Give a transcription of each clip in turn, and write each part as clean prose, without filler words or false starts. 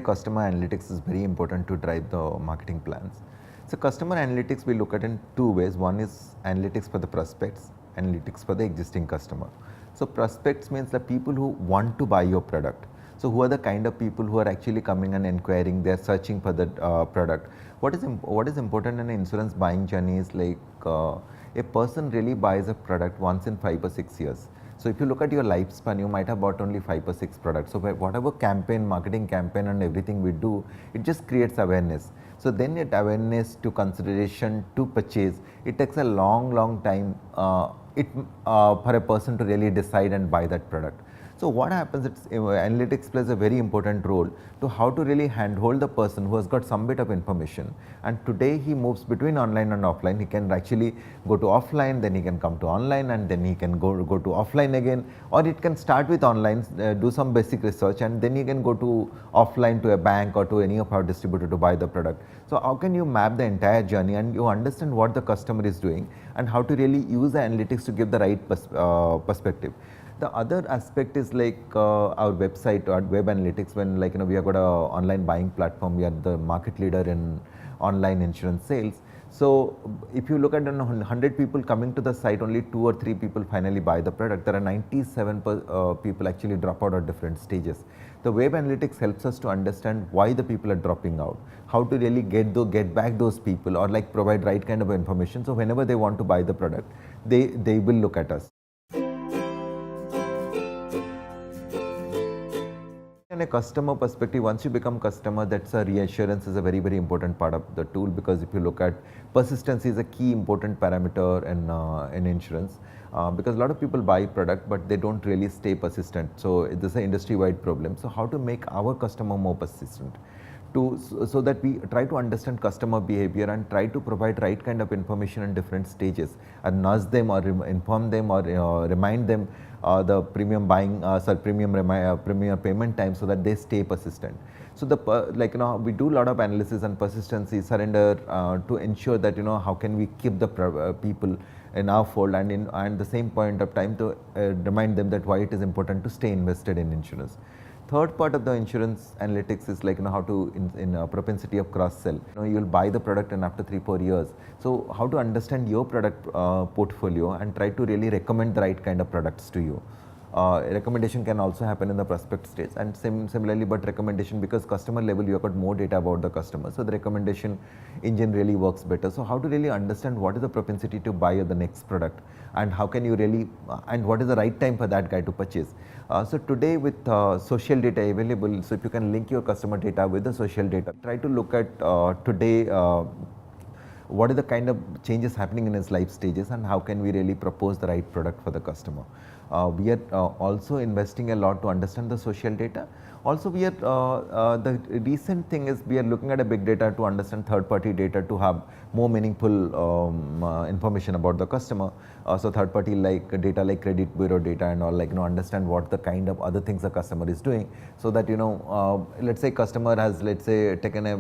why customer analytics is very important to drive the marketing plans. So customer analytics we look at in two ways. One is analytics for the prospects, analytics for the existing customer. So prospects means the people who want to buy your product. So who are the kind of people who are actually coming and inquiring, they are searching for the product. What is important in an insurance buying journey is like a person really buys a product once in 5 or 6 years. So if you look at your lifespan, you might have bought only 5 or 6 products. So whatever campaign, marketing campaign and everything we do, it just creates awareness. So then it awareness to consideration to purchase, it takes a long time for a person to really decide and buy that product. So what happens, analytics plays a very important role to how to really handhold the person who has got some bit of information, and today he moves between online and offline. He can actually go to offline, then he can come to online, and then he can go to offline again, or it can start with online, do some basic research, and then he can go to offline to a bank or to any of our distributor to buy the product. So how can you map the entire journey and you understand what the customer is doing and how to really use the analytics to give the right perspective. The other aspect is like our website or web analytics. When we have got a online buying platform, we are the market leader in online insurance sales. So if you look at 100 people coming to the site, only 2 or 3 people finally buy the product. There are 97 people actually drop out at different stages. The web analytics helps us to understand why the people are dropping out, how to really get back those people, or like provide right kind of information. So whenever they want to buy the product, they will look at us. In a customer perspective, once you become customer, that's a reassurance is a very important part of the tool, because if you look at persistence is a key important parameter in insurance, because a lot of people buy product but they don't really stay persistent. So this is an industry-wide problem. So how to make our customer more persistent? So that we try to understand customer behavior and try to provide right kind of information in different stages and nudge them or inform them or remind them the premium buying, premium payment time, so that they stay persistent. So we do a lot of analysis and persistency, surrender to ensure that how can we keep the people in our fold, and at the same point of time to remind them that why it is important to stay invested in insurance. Third part of the insurance analytics is how to in propensity of cross sell. You will buy the product and after 3-4 years. So how to understand your product portfolio and try to really recommend the right kind of products to you. Recommendation can also happen in the prospect stage, and similarly, but recommendation, because customer level you have got more data about the customer, so the recommendation engine really works better. So how to really understand what is the propensity to buy the next product, and how can you really and what is the right time for that guy to purchase. So today with social data available, so if you can link your customer data with the social data, try to look at today what is the kind of changes happening in his life stages and how can we really propose the right product for the customer. We are also investing a lot to understand the social data. Also we are, the recent thing is we are looking at a big data to understand third party data to have more meaningful information about the customer. So third party data like credit bureau data and all, understand what the kind of other things the customer is doing, so that let's say customer has taken a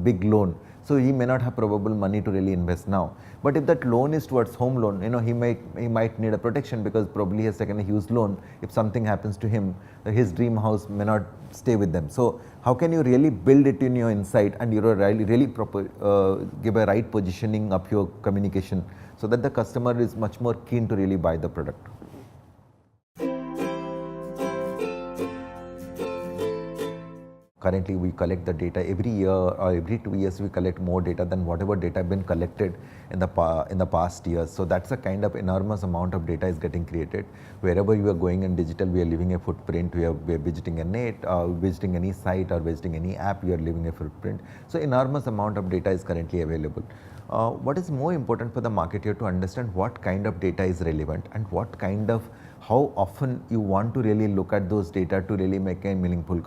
big loan. So he may not have probable money to really invest now. But if that loan is towards home loan, he might need a protection, because probably he has taken a huge loan. If something happens to him, his dream house may not stay with them. So how can you really build it in your insight and really give a right positioning of your communication, so that the customer is much more keen to really buy the product. Currently, we collect the data every year or every 2 years. We collect more data than whatever data have been collected in the past years. So that's a kind of enormous amount of data is getting created. Wherever you are going in digital, we are leaving a footprint. We are visiting a net, visiting any site or visiting any app. We are leaving a footprint. So enormous amount of data is currently available. What is more important for the marketer to understand what kind of data is relevant and how often you want to really look at those data to really make a meaningful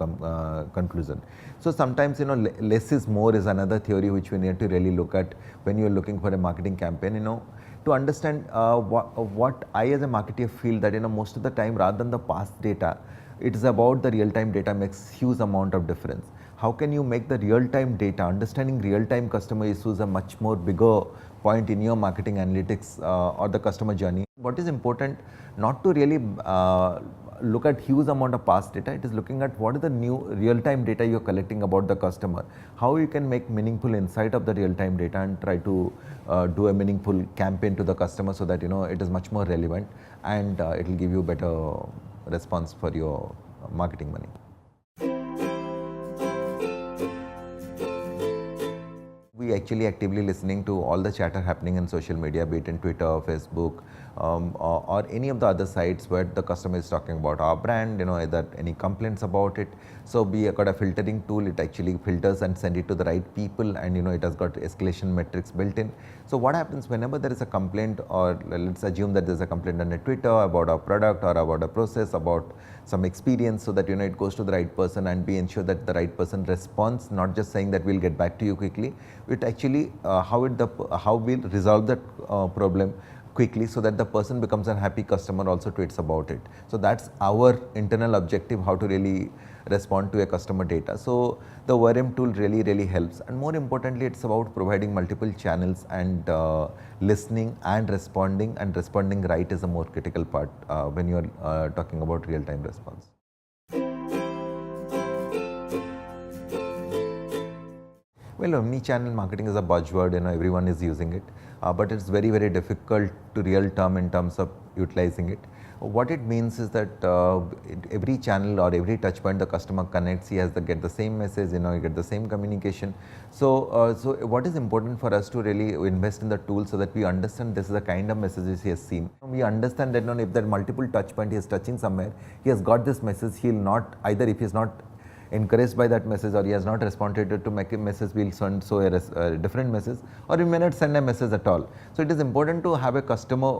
conclusion. So sometimes less is more is another theory which we need to really look at when you are looking for a marketing campaign. To understand what I as a marketer feel that most of the time, rather than the past data, it is about the real-time data makes huge amount of difference. How can you make the real-time data, understanding real-time customer issues a much more bigger point in your marketing analytics or the customer journey? What is important, not to really look at huge amount of past data. It is looking at what is the new real-time data you're collecting about the customer, how you can make meaningful insight of the real-time data and try to do a meaningful campaign to the customer so that it is much more relevant and it will give you better response for your marketing money. We actually actively listening to all the chatter happening in social media, be it in Twitter, Facebook, or any of the other sites where the customer is talking about our brand, either any complaints about it. So we have got a filtering tool. It actually filters and send it to the right people, and it has got escalation metrics built in. So what happens whenever there is a complaint, or let's assume that there's a complaint on a Twitter about our product or about a process, about some experience, so that it goes to the right person and we ensure that the right person responds, not just saying that we'll get back to you quickly. It actually how we'll resolve that problem quickly so that the person becomes a happy customer, also tweets about it. So that's our internal objective, how to really respond to a customer data. So the ORM tool really helps, and more importantly it's about providing multiple channels and listening and responding right is a more critical part when you're talking about real-time response. Well, omni-channel marketing is a buzzword, everyone is using it, but it's very difficult to real term in terms of utilizing it. What it means is that every channel or every touch point the customer connects, he has to get the same message, you get the same communication. So, so what is important for us to really invest in the tool so that we understand this is the kind of messages he has seen. We understand that if there are multiple touch point he is touching somewhere, he has got this message, he will not, either if he is not encouraged by that message or he has not responded to make a message, will send a different message, or he may not send a message at all. So it is important to have a customer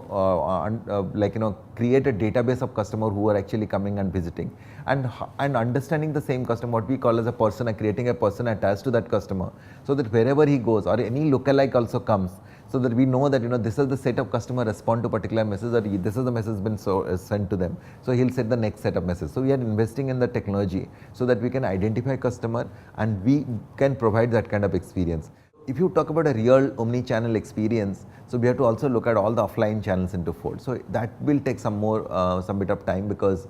create a database of customer who are actually coming and visiting, and understanding the same customer, what we call as a persona, creating a persona attached to that customer, so that wherever he goes, or any lookalike also comes, so that we know that this is the set of customer respond to particular message, or this is the message been sent to them, so he'll set the next set of message. So we are investing in the technology so that we can identify customer and we can provide that kind of experience. If you talk about a real omni-channel experience, so we have to also look at all the offline channels into fold. So that will take some bit of time, because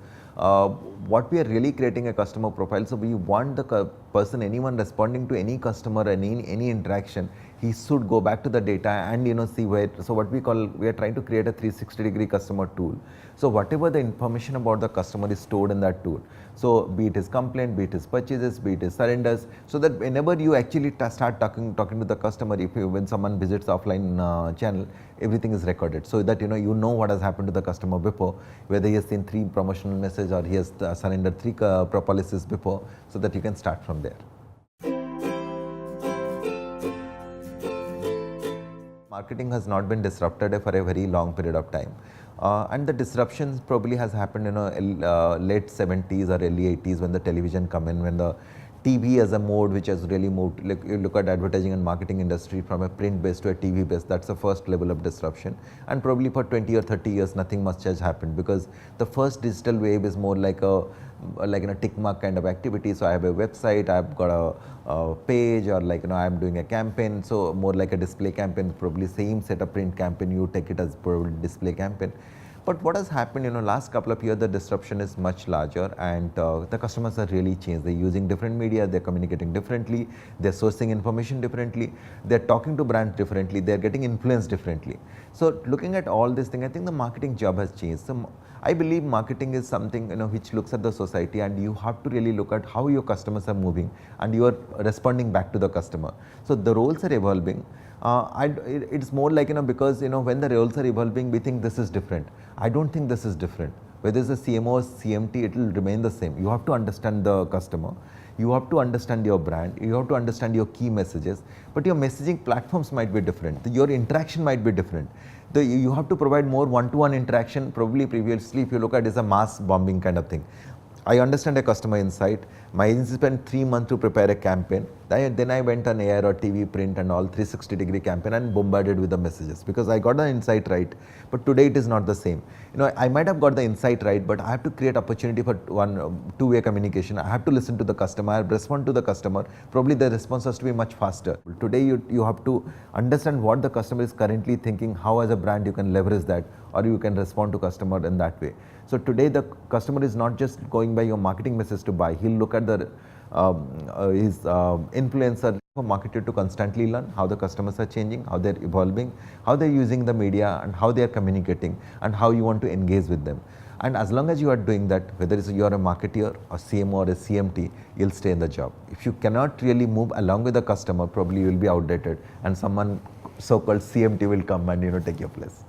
what we are really creating a customer profile. So we want the person, anyone responding to any customer, any interaction, he should go back to the data and see where. So what we are trying to create a 360-degree customer tool. So whatever the information about the customer is stored in that tool. So be it his complaint, be it his purchases, be it his surrenders, so that whenever you actually start talking to the customer, when someone visits the offline channel, everything is recorded, so that you know what has happened to the customer before, whether he has seen 3 promotional messages or he has surrendered 3 policies before, so that you can start from there. Marketing has not been disrupted for a very long period of time, and the disruptions probably has happened in late 70s or early 80s, when the television come in, when the TV as a mode which has really moved. Like you look at advertising and marketing industry from a print based to a TV based, that's the first level of disruption. And probably for 20 or 30 years nothing much has happened, because the first digital wave is more like a tick mark kind of activity. So I have a website, I've got a page, or I'm doing a campaign, so more like a display campaign, probably same set of print campaign, you take it as probably display campaign. But what has happened, last couple of years, the disruption is much larger, and the customers are really changed. They're using different media, they're communicating differently, they're sourcing information differently, they're talking to brands differently, they're getting influenced differently. So looking at all this thing, I think the marketing job has changed. So I believe marketing is something which looks at the society, and you have to really look at how your customers are moving and you are responding back to the customer. So the roles are evolving. It's more like because when the roles are evolving, we think this is different. I don't think this is different. Whether it's a CMO or CMT, it will remain the same. You have to understand the customer, you have to understand your brand, you have to understand your key messages, but your messaging platforms might be different, your interaction might be different. You have to provide more one-to-one interaction. Probably previously, if you look at, is a mass bombing kind of thing. I understand a customer insight. My agency spent 3 months to prepare a campaign. Then I went on air or TV, print and all 360-degree campaign and bombarded with the messages, because I got the insight right. But today it is not the same. I might have got the insight right, but I have to create opportunity for two-way communication. I have to listen to the customer, I have to respond to the customer. Probably the response has to be much faster. Today you have to understand what the customer is currently thinking, how as a brand you can leverage that, or you can respond to customer in that way. So today the customer is not just going by your marketing message to buy. He'll look at the his influencer marketer to constantly learn how the customers are changing, how they're evolving, how they're using the media, and how they're communicating, and how you want to engage with them. And as long as you are doing that, whether it's you're a marketer, a CMO, or a CMT, you'll stay in the job. If you cannot really move along with the customer, probably you will be outdated, and someone so-called CMT will come and take your place.